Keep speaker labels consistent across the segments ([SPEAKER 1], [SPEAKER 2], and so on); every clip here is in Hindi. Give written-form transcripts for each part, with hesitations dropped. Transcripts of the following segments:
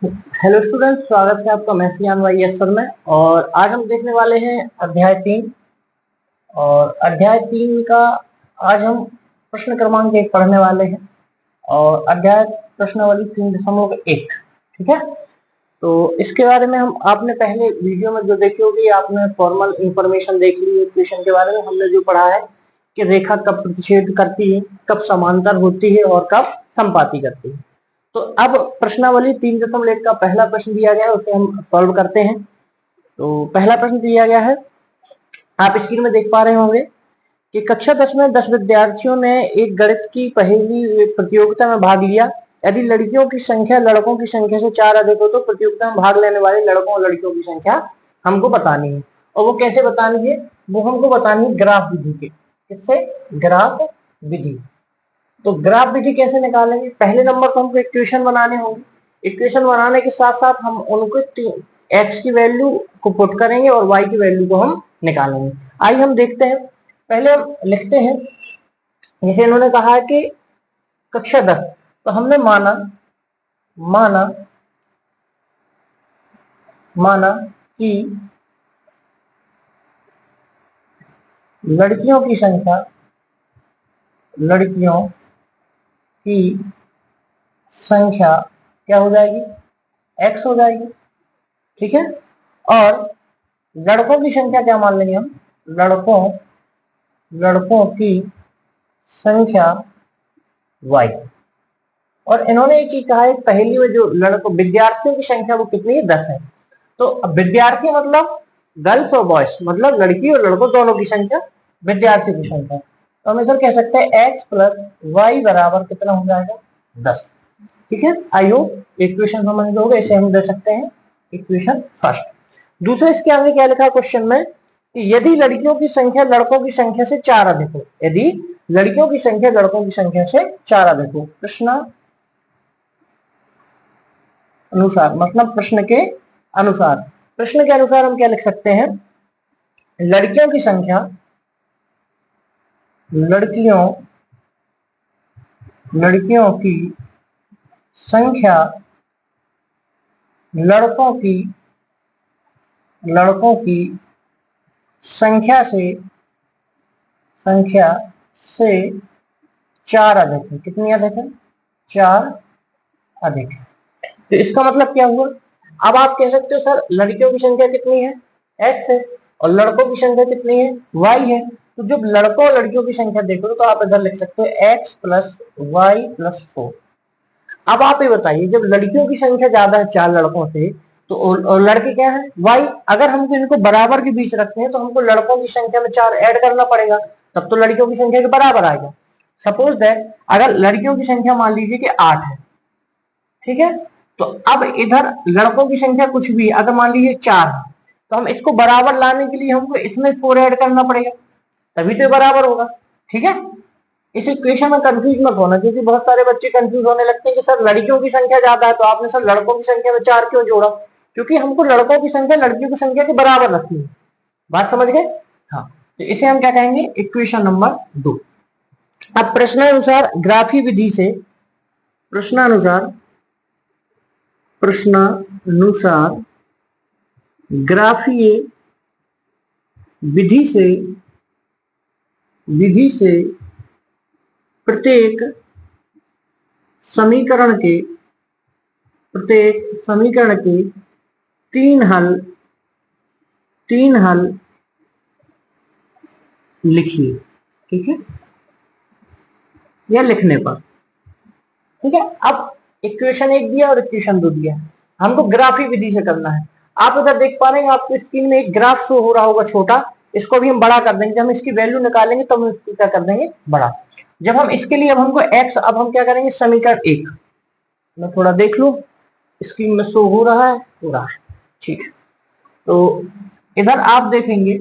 [SPEAKER 1] हेलो स्टूडेंट, स्वागत है आपका मैसियान वाई एस सर में। और आज हम देखने वाले हैं अध्याय 3। और अध्याय 3 का आज हम प्रश्न क्रमांक 1 पढ़ने वाले हैं। और अध्याय प्रश्नावली 3.1, ठीक है। तो इसके बारे में हम आपने पहले वीडियो में जो देखी होगी, आपने फॉर्मल इंफॉर्मेशन देख ली। इक्वेशन के बारे में हमने जो पढ़ा है कि रेखा कब प्रतिच्छेद करती है, कब समांतर होती है और कब समपाती करती है। तो अब प्रश्नावली 3.1 का पहला प्रश्न दिया गया है, उसे हम सॉल्व करते हैं। तो पहला प्रश्न दिया गया है, आप स्क्रीन में देख पा रहे होंगे कि कक्षा 10 में 10 विद्यार्थियों ने एक गणित की पहेली प्रतियोगिता में भाग लिया। यदि लड़कियों की संख्या लड़कों की संख्या से 4 अधिक हो तो प्रतियोगिता में भाग लेने वाले लड़कों और लड़कियों की संख्या हमको बतानी है। और वो कैसे बतानी है? वो हमको बतानी है ग्राफ विधि के। किससे? ग्राफ विधि। तो ग्राफ विधि कैसे निकालेंगे? पहले नंबर तो हमको इक्वेशन बनाने होंगे। इक्वेशन बनाने के साथ साथ हम उनको एक्स की वैल्यू को पुट करेंगे और वाई की वैल्यू को हम निकालेंगे। आइए हम देखते हैं। पहले हम लिखते हैं, जैसे इन्होंने कहा है कि कक्षा 10, तो हमने माना माना माना कि लड़कियों की संख्या क्या हो जाएगी? एक्स हो जाएगी, ठीक है। और लड़कों की संख्या क्या मान लेंगे हम? लड़कों की संख्या y। और इन्होंने एक चीज कहा है, पहली में जो लड़कों विद्यार्थियों की संख्या वो कितनी है? 10 है। तो अब विद्यार्थी मतलब गर्ल्स और बॉयज, मतलब लड़की और लड़कों दोनों की संख्या, विद्यार्थियों की संख्या। तो हम इधर कह सकते हैं x प्लस वाई बराबर कितना हो जाएगा? 10, ठीक है। आई होप इक्वेशन समझ लोगे। इसे हम दे सकते हैं इक्वेशन फर्स्ट। दूसरे इसके आगे क्या लिखा है क्वेश्चन में कि यदि लड़कियों की संख्या लड़कों की संख्या से 4 अधिक हो, यदि लड़कियों की संख्या लड़कों की संख्या से 4 अधिक हो, प्रश्न अनुसार, मतलब प्रश्न के अनुसार। प्रश्न के अनुसार हम क्या लिख सकते हैं? लड़कियों की संख्या लड़कियों की संख्या लड़कों की संख्या से 4 अधिक है। कितनी अधिक है? 4 अधिक है। तो इसका मतलब क्या हुआ? अब आप कह सकते हो सर लड़कियों की संख्या कितनी है? x है। और लड़कों की संख्या कितनी है? y है। तो जब लड़कों और लड़कियों की संख्या देखो तो आप इधर लिख सकते हो x प्लस वाई प्लस 4। अब आप ये बताइए, जब लड़कियों की संख्या ज्यादा है 4 लड़कों से, तो और लड़के क्या है? y। अगर हमको इनको बराबर के बीच रखते हैं तो हमको लड़कों की संख्या में 4 ऐड करना पड़ेगा, तब तो लड़कियों की संख्या के बराबर आएगा। सपोज दैट अगर लड़कियों की संख्या मान लीजिए कि 8 है, ठीक है। तो अब इधर लड़कों की संख्या कुछ भी, अगर मान लीजिए 4 है, तो हम इसको बराबर लाने के लिए हमको इसमें 4 ऐड करना पड़ेगा, तभी तो बराबर होगा, ठीक है। इस इक्वेशन में कंफ्यूज मत होना, क्योंकि बहुत सारे बच्चे कंफ्यूज होने लगते हैं कि सर लड़कियों की संख्या ज्यादा है तो आपने सर लड़कों की संख्या में 4 क्यों जोड़ा? क्योंकि हमको लड़कों की संख्या लड़कियों की संख्या के बराबर रखनी है। बात समझ गए? हाँ। तो इसे हम क्या कहेंगे? Equation number 2। अब प्रश्नानुसार ग्राफी विधि से प्रश्नानुसार ग्राफीय विधि से प्रत्येक समीकरण के तीन हल लिखिए, ठीक है। या लिखने पर, ठीक है। अब इक्वेशन 1 दिया और इक्वेशन 2 दिया, हमको ग्राफी विधि से करना है। आप इधर देख पा रहे हैं, आपको स्क्रीन में एक ग्राफ शो हो रहा होगा छोटा, इसको भी हम बड़ा कर देंगे। जब हम इसकी वैल्यू निकालेंगे तो हम इसको क्या कर देंगे? बड़ा। जब हम इसके लिए, अब हमको x, अब हम क्या करेंगे? समीकरण 1 मैं थोड़ा देख लू, स्क्रीन में शो हो रहा है, ठीक है। तो इधर आप देखेंगे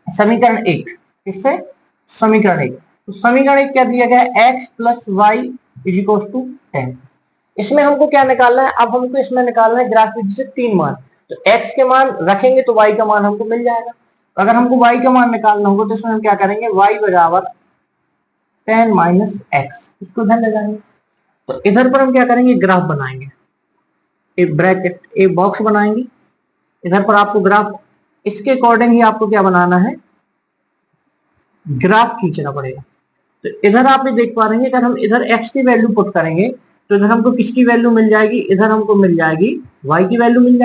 [SPEAKER 1] समीकरण 1, किससे? समीकरण 1। तो समीकरण 1 क्या दिया गया है? x plus y is equal to 10। इसमें हमको क्या निकालना है? अब हमको इसमें निकालना है ग्राफ विधि से 3 मान। तो x के मान रखेंगे तो y का मान हमको मिल जाएगा। अगर हमको y का मान निकालना होगा तो इसमें हम क्या करेंगे? y बराबर 10 माइनस एक्स, इसको ध्यान ले जाएंगे। तो इधर पर हम क्या करेंगे? ग्राफ बनाएंगे। एक ब्रैकेट, एक बॉक्स बनाएंगे, इधर पर आपको ग्राफ, इसके अकॉर्डिंग ही आपको क्या बनाना है, ग्राफ खींचना पड़ेगा। तो इधर आप ये देख पा रहे हैं, अगर हम इधर x की वैल्यू पुट करेंगे तो इधर हमको किसकी वैल्यू मिल जाएगी, इधर हमको मिल जाएगी y की वैल्यू मिल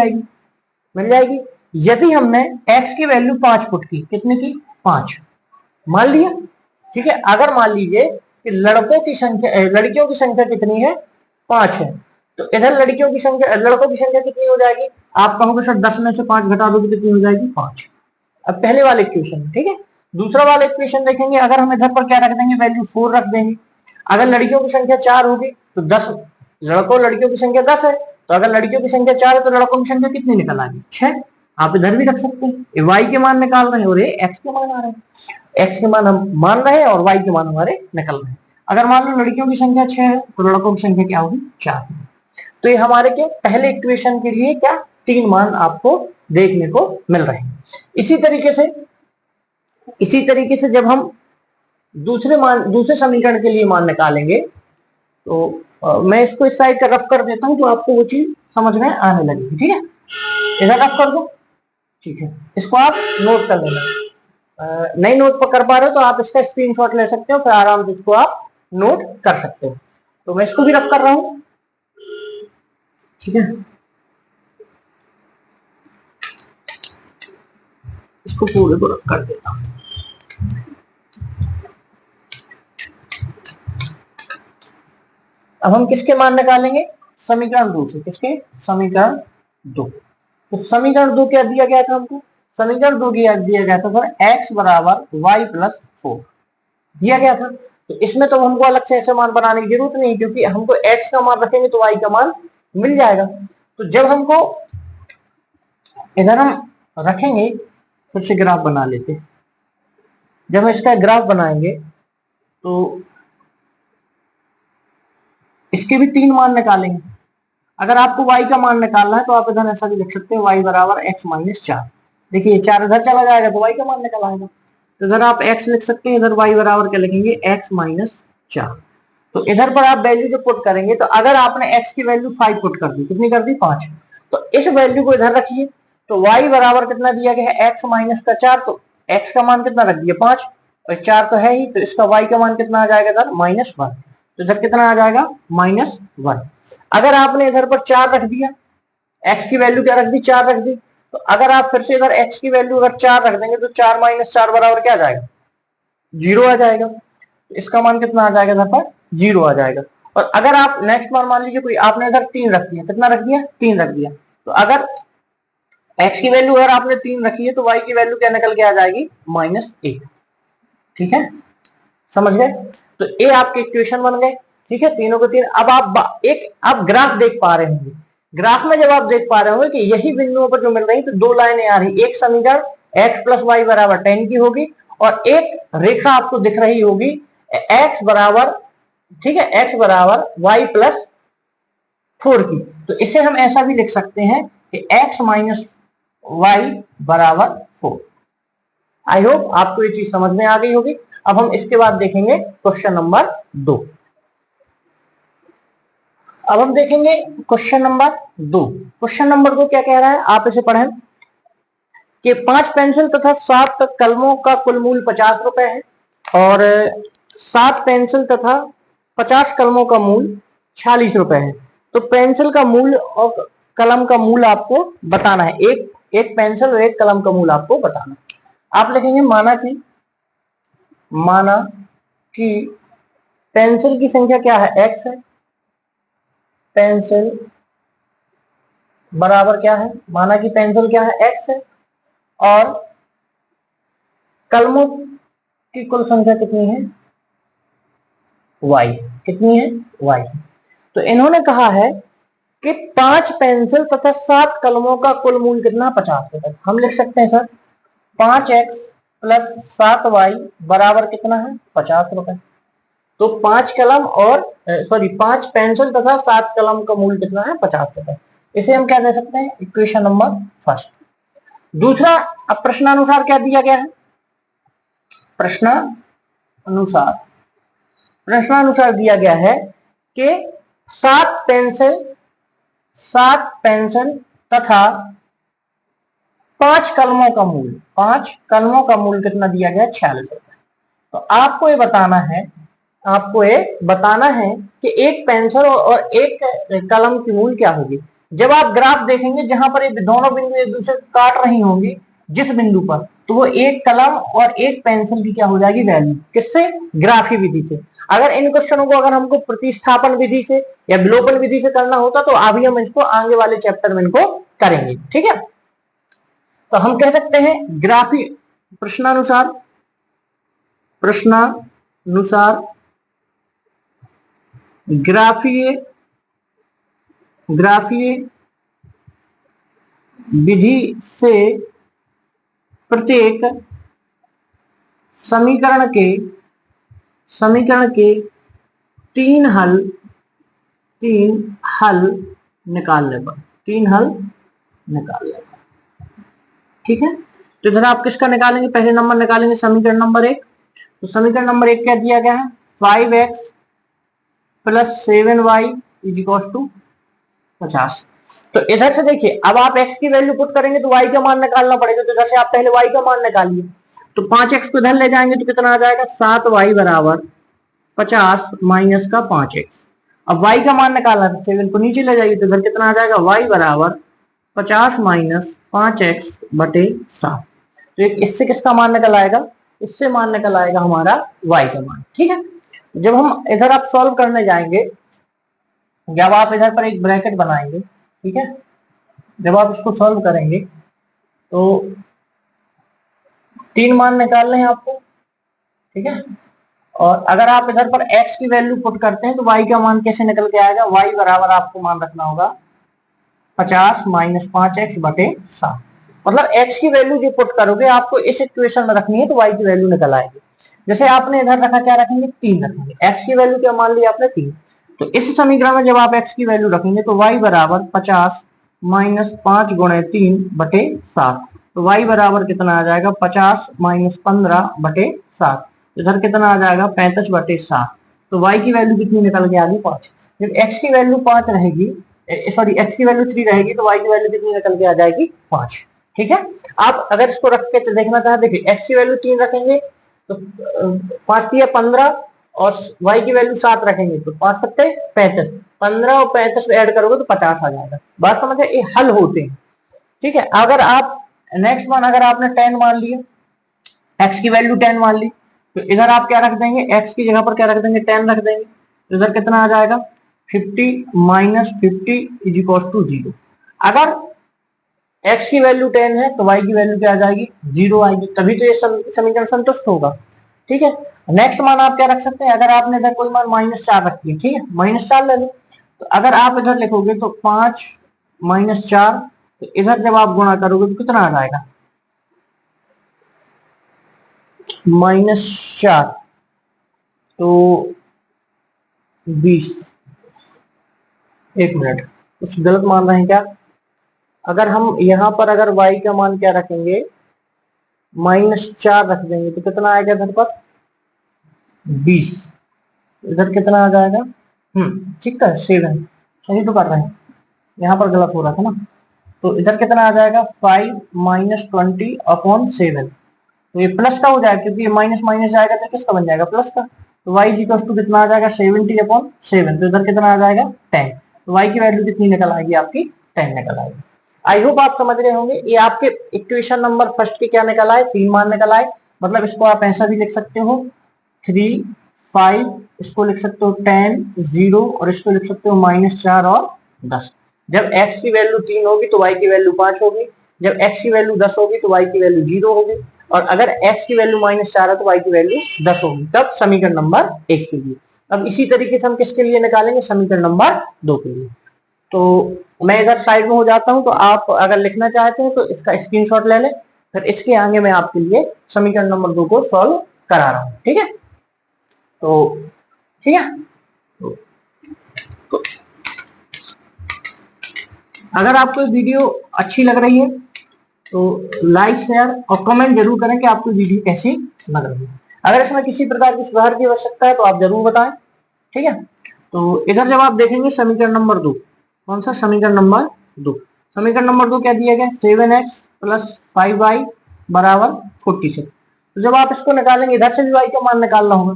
[SPEAKER 1] जाएगी। यदि हमने x की वैल्यू 5 पुट की, कितने की, 5 मान लिया, ठीक है। अगर मान लीजिए कि लड़कों की संख्या, लड़कियों की संख्या कितनी है, 5 है, तो इधर लड़कियों की संख्या, लड़कों की संख्या कितनी हो जाएगी, आप कहोगे सर 10 में से 5 घटा दो तो कितनी हो जाएगी, 5। अब पहले वाले इक्वेशन, ठीक है। दूसरा वाला इक्वेशन देखेंगे, अगर हम इधर पर क्या रख देंगे, वैल्यू 4 रख देंगे। अगर लड़कियों की संख्या 4 होगी तो 10, लड़कियों की संख्या 10 है, तो अगर लड़कियों की संख्या 4 है तो लड़कों की संख्या कितनी निकल आएगी, 6। आप इधर भी रख सकते हैं, ये y के मान निकाल रहे हैं और ये x के मान आ रहे हैं, x के मान हम मान रहे हैं और y के मान हमारे निकल रहे हैं। अगर मान लो लड़कियों की संख्या 6 है तो लड़कों की संख्या क्या होगी, 4। तो ये हमारे के पहले इक्वेशन के लिए क्या 3 मान आपको देखने को मिल रहे हैं। इसी तरीके से जब हम दूसरे समीकरण के लिए मान निकालेंगे तो मैं इसको इस साइड का रफ कर देता हूं तो आपको वो चीज समझ में आने लगेगी, ठीक है। इधर रफ कर दो, ठीक है, इसको आप नोट कर लेना। नहीं नोट कर पा रहे हो तो आप इसका स्क्रीनशॉट ले सकते हो, फिर आराम से इसको आप नोट कर सकते हो। तो मैं इसको भी रफ कर रहा हूं, ठीक है, इसको पूरे को रफ कर देता हूं। अब हम किसके मान निकालेंगे, समीकरण 2 से, किसके, समीकरण 2। तो समीकरण 2 क्या दिया गया था हमको, समीकरण 2 दिया गया था सर x बराबर y प्लस 4 दिया गया था। तो इसमें तो हमको अलग से ऐसे मान बनाने की जरूरत नहीं, क्योंकि हमको x का मान रखेंगे तो y का मान मिल जाएगा। तो जब हमको इधर हम रखेंगे, फिर से ग्राफ बना लेते, जब हम इसका ग्राफ बनाएंगे तो इसके भी 3 मान निकालेंगे। अगर आपको y का मान निकालना है तो आप इधर ऐसा भी लिख सकते हैं, y बराबर x माइनस 4। देखिए 4 इधर चला जाएगा तो y का मान निकल आएगा। तो इधर आप x लिख सकते हैं, इधर y बराबर क्या लिखेंगे, x माइनस 4। तो इधर पर आप वैल्यू जो पुट करेंगे, तो अगर आपने x की वैल्यू 5 पुट कर दी, कितनी कर दी, 5, तो इस वैल्यू को इधर रखिए। तो y बराबर कितना दिया गया है, x माइनस का 4, तो x का मान कितना रख दिया, 5, और 4 तो है ही, तो इसका y का मान कितना आ जाएगा इधर, -1। तो इधर कितना आ जाएगा, -1। अगर आपने इधर पर 4 रख दिया, x की वैल्यू क्या रख दी, 4 रख दी, तो अगर आप फिर से इधर x की वैल्यू अगर 4 रख देंगे तो 4 माइनस 4 बराबर क्या आ जाएगा, 0 आ जाएगा। तो इसका मान कितना आ जाएगा, इधर पर 0 आ जाएगा। और अगर आप नेक्स्ट मान लीजिए कोई आपने इधर 3 रख दिया, कितना रख दिया, 3 रख दिया, तो अगर x की वैल्यू अगर आपने 3 रखी है तो y की वैल्यू क्या निकल के आ जाएगी, -1। ठीक है, समझ गए। तो ये आपके इक्वेशन बन गए, ठीक है, तीनों के तीन। अब आप ग्राफ देख पा रहे होंगे, ग्राफ में जब आप देख पा रहे होंगे कि यही बिंदुओं पर जो मिल रही तो 2 लाइनें आ रही, एक समीकरण x प्लस वाई बराबर 10 की होगी और एक रेखा आपको दिख रही होगी x बराबर, ठीक है, x बराबर y प्लस 4 की। तो इसे हम ऐसा भी लिख सकते हैं कि x माइनस वाई बराबर 4। आई होप आपको ये चीज समझ में आ गई होगी। अब हम इसके बाद देखेंगे क्वेश्चन नंबर 2। अब हम देखेंगे क्वेश्चन नंबर 2। क्वेश्चन नंबर 2 क्या कह रहा है, आप इसे पढ़ें कि 5 पेंसिल तथा 7 कलमों का कुल मूल्य 50 रुपए है और 7 पेंसिल तथा 50 कलमों का मूल्य 46 रुपए है। तो पेंसिल का मूल्य और कलम का मूल्य आपको बताना है, एक पेंसिल और एक कलम का मूल्य आपको बताना है। आप लिखेंगे माना कि पेंसिल की संख्या क्या है, x है, पेंसिल बराबर क्या है, माना कि पेंसिल क्या है, x है, और कलमों की कुल संख्या कितनी है, y, कितनी है, y। तो इन्होंने कहा है कि 5 पेंसिल तथा 7 कलमों का कुल मूल्य कितना, 50 रुपए। हम लिख सकते हैं सर 5x प्लस 7y बराबर कितना है, 50 रुपए। तो 5 कलम और 5 पेंसिल तथा 7 कलम का मूल्य कितना है, 50 रुपए। इसे हम क्या दे सकते हैं, इक्वेशन नंबर फर्स्ट। दूसरा, अब प्रश्नानुसार क्या दिया गया है, प्रश्नानुसार दिया गया है कि 7 पेंसिल 7 पेंसिल तथा 5 कलमों का मूल्य, 5 कलमों का मूल्य कितना दिया गया? 46 रुपए। तो आपको ये बताना है कि एक पेंसिल और एक कलम की मूल्य क्या होगी। जब आप ग्राफ देखेंगे जहां पर ये दोनों बिंदु एक दूसरे को काट रही होंगी जिस बिंदु पर, तो वो एक कलम और एक पेंसिल की क्या हो जाएगी? वैल्यू। किससे? ग्राफी विधि से। अगर इन क्वेश्चनों को अगर हमको प्रतिस्थापन विधि से या विलोपन विधि से करना होता तो अभी हम इसको आगे वाले चैप्टर में इनको करेंगे। ठीक है, तो हम कह सकते हैं ग्राफी प्रश्नानुसार ग्राफीय विधि से प्रत्येक समीकरण के तीन हल निकालने पर, ठीक है। तो इधर आप किसका निकालेंगे? पहले नंबर निकालेंगे समीकरण नंबर 1। तो समीकरण नंबर 1 क्या दिया गया है? 5x plus 7y is equal to 50। तो इधर से देखिए, अब आप x की वैल्यू पुट करेंगे तो y का मान निकालना पड़ेगा। तो इधर से आप पहले y का मान निकालिए। तो 5x को इधर ले जाएंगे तो कितना आ जाएगा? 7y बराबर 50 माइनस का 5x। अब y का मान निकालना है, 7 को नीचे ले जाइए तो इधर कितना आ जाएगा? y बराबर 50 माइनस 5x बटे 7। तो इससे किसका मान निकल आएगा? इससे मान निकल आएगा हमारा y का मान। ठीक है, जब हम इधर आप सॉल्व करने जाएंगे, जब आप इधर पर एक ब्रैकेट बनाएंगे, ठीक है, जब आप इसको सॉल्व करेंगे तो 3 मान निकालने हैं आपको। ठीक है, और अगर आप इधर पर x की वैल्यू पुट करते हैं तो y का मान कैसे निकल के आएगा? y बराबर आपको मान रखना होगा 50 माइनस 5x बटे 7। मतलब x की वैल्यू जो पुट करोगे आपको इस इक्वेशन में रखनी है तो y की वैल्यू निकल आएगी। जैसे आपने इधर रखा, क्या रखेंगे? 3 रखेंगे। x की वैल्यू क्या मान ली आपने? 3। तो इस समीकरण में जब आप x की वैल्यू रखेंगे तो y बराबर 50 माइनस 5 गुणे 3 बटे 7। तो y बराबर कितना आ जाएगा? 50 माइनस 15 बटे 7। इधर कितना आ जाएगा? 35 बटे 7। तो y की वैल्यू कितनी निकल के आ गई? 5। जब x की वैल्यू 5 रहेगी, सॉरी x की वैल्यू 3 रहेगी तो y की वैल्यू कितनी निकल के आ जाएगी? 5। ठीक है, आप अगर इसको रख के देखना चाहें, देखिए x की वैल्यू 3 रखेंगे तो 5 या 15 और y की वैल्यू 7 रखेंगे तो 5 सत्ते 35, 15 और 35 ऐड करोगे तो 50 आ जाएगा। बात समझे? ये हल होते हैं। ठीक है, अगर आप नेक्स्ट वन, अगर आपने 10 मान लिया, x की वैल्यू 10 मान ली, तो इधर आप क्या रख देंगे? x की जगह पर क्या रख देंगे? 10 रख देंगे। तो इधर कितना आ जाएगा? 50 माइनस 50 इज इक्वल टू 0। अगर x की वैल्यू 10 है तो y की वैल्यू क्या आ जाएगी? 0 आएगी, तभी तो ये समीकरण संतुष्ट होगा। ठीक है, नेक्स्ट मान आप क्या रख सकते हैं? अगर आपने इधर कोई मान -4 रखी है, ठीक है, -4 ले लो। तो अगर आप इधर लिखोगे तो 5 माइनस 4, तो इधर जब आप गुणा करोगे तो कितना आ जाएगा? -4 तो 20। एक मिनट, कुछ गलत मान रहे हैं क्या? अगर हम यहाँ पर अगर y का मान क्या रखेंगे? -4 रख देंगे तो कितना आएगा इधर पर? 20। इधर कितना आ जाएगा? ठीक है, 7। सही तो कर रहे हैं, यहाँ पर गलत हो रहा था ना। तो इधर कितना आ जाएगा? 5 माइनस 20 अपॉन 7। तो ये प्लस का हो जाएगा क्योंकि ये माइनस माइनस जाएगा तो किसका बन जाएगा? प्लस का। तो y इक्वल टू कितना आ जाएगा? 70 अपॉन 7। तो इधर कितना आ जाएगा? 10। तो y की वैल्यू कितनी निकल आएगी? आपकी 10 निकल आएगी। आई होप आप समझ रहे होंगे। ये आपके इक्वेशन नंबर फर्स्ट के क्या निकल आए? 3 मान निकल आए। मतलब इसको आप ऐसा भी लिख सकते हो 3, 5, इसको लिख सकते हो 10, 0 और इसको लिख सकते हो -4 और 10। जब x की वैल्यू 3 होगी तो y की वैल्यू 5 होगी। जब x की वैल्यू 10 होगी तो y की वैल्यू 0 होगी। और अगर x की वैल्यू -4 है तो y की वैल्यू 10 होगी। तब समीकरण नंबर 1 के लिए। अब इसी तरीके से हम किसके लिए निकालेंगे? समीकरण नंबर 2 के लिए। तो मैं इधर साइड में हो जाता हूं, तो आप अगर लिखना चाहते हैं तो इसका स्क्रीनशॉट ले लें। फिर इसके आगे मैं आपके लिए समीकरण नंबर 2 को सॉल्व करा रहा हूं। ठीक है, तो ठीक है, तो अगर आपको वीडियो अच्छी लग रही है तो लाइक, शेयर और कमेंट जरूर करें कि आपको वीडियो कैसी लग रही है। अगर इसमें किसी प्रकार की सुधार की आवश्यकता है तो आप जरूर बताएं। ठीक है, तो इधर जब आप देखेंगे समीकरण नंबर 2, कौन सा, समीकरण नंबर 2। समीकरण नंबर 2 क्या दिया गया, 7x प्लस 5y बराबर 46। तो जब आप इसको निकालेंगे, इधर से भी y का मान निकालना होगा,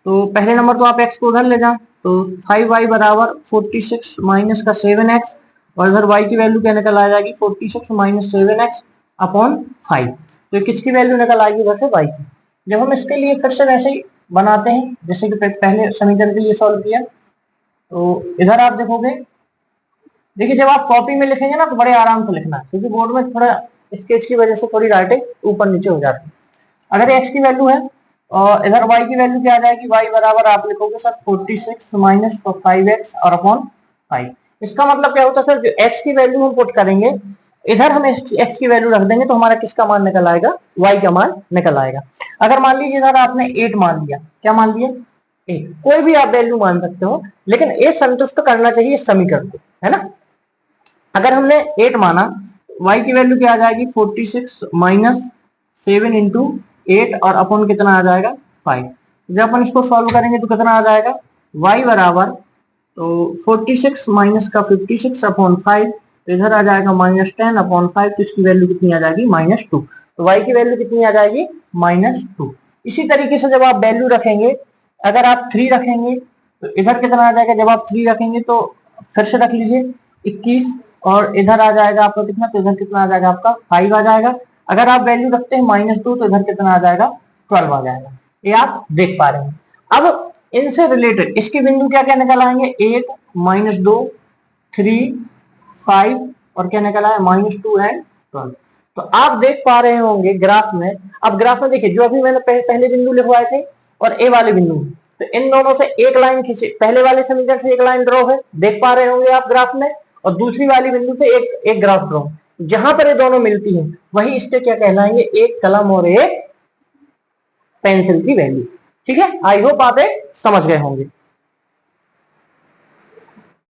[SPEAKER 1] तो पहले नंबर तो आप x को उधर ले जाए, तो 5y बराबर 46 माइनस का 7x, और इधर y की वैल्यू क्या निकल आ जाएगी, 46 माइनस 7x अपॉन 5। तो किसकी वैल्यू निकल आएगी, इधर से y की। जब हम इसके लिए फिर से वैसे ही बनाते हैं जैसे कि पहले समीकरण के लिए सॉल्व किया, तो इधर आप देखोगे, देखिए जब आप कॉपी में लिखेंगे ना तो बड़े आराम से लिखना है, क्योंकि बोर्ड में थोड़ा स्केच की वजह से थोड़ी राइटिंग ऊपर नीचे हो जाती है। अगर x की वैल्यू है और इधर y की वैल्यू क्या आ जाएगी, y बराबर आप लिखोगे सर 46 माइनस 5x और अपॉन 5। इसका मतलब क्या होता है सर, जो x की वैल्यू हम पुट करेंगे, इधर हम x की वैल्यू रख देंगे तो हमारा किसका मान निकल आएगा, y का मान निकल आएगा। अगर मान लीजिए इधर आपने 8 मान लिया, क्या मान लिया, 8, कोई भी आप वैल्यू मान सकते हो, लेकिन ये संतुष्ट करना चाहिए समीकरण को, है ना। अगर हमने 8 माना, y की वैल्यू क्या आ जाएगी, 46 माइनस 7 इंटू 8 और अपॉन कितना आ जाएगा, 5। जब अपन इसको सॉल्व करेंगे तो कितना आ जाएगा, y बराबर, तो 46 माइनस का 56 अपॉन 5, तो इधर आ जाएगा माइनस 10 अपॉन 5, तो इसकी वैल्यू कितनी आ जाएगी, -2। तो y की वैल्यू कितनी आ जाएगी, -2। इसी तरीके से जब आप वैल्यू रखेंगे, अगर आप 3 रखेंगे तो इधर कितना आ जाएगा, जब आप 3 रखेंगे तो फिर से रख लीजिए 21, और इधर आ जाएगा आपका कितना, तो इधर कितना आ जाएगा आपका 5 आ जाएगा। अगर आप वैल्यू रखते हैं -2 तो इधर कितना आ जाएगा, 12 आ जाएगा। ये आप देख पा रहे हैं। अब इनसे रिलेटेड इसके बिंदु क्या क्या निकल आएंगे, 8 -2 3 5 और क्या निकल आया, -2 एंड 12। तो आप देख पा रहे होंगे ग्राफ में। अब ग्राफ में देखिए, जो अभी मैंने पहले बिंदु लिखवाए थे और ए वाले बिंदु, तो इन दोनों से एक लाइन खींचे, पहले वाले समीकरण से एक लाइन ड्रॉ है, देख पा रहे होंगे आप ग्राफ में, और दूसरी वाली बिंदु से एक ग्राफ ड्रॉ। जहां पर ये दोनों मिलती हैं वही इसके क्या कहलाएंगे, एक कलम और एक पेंसिल की वैल्यू। ठीक है, आई होप आप समझ गए होंगे।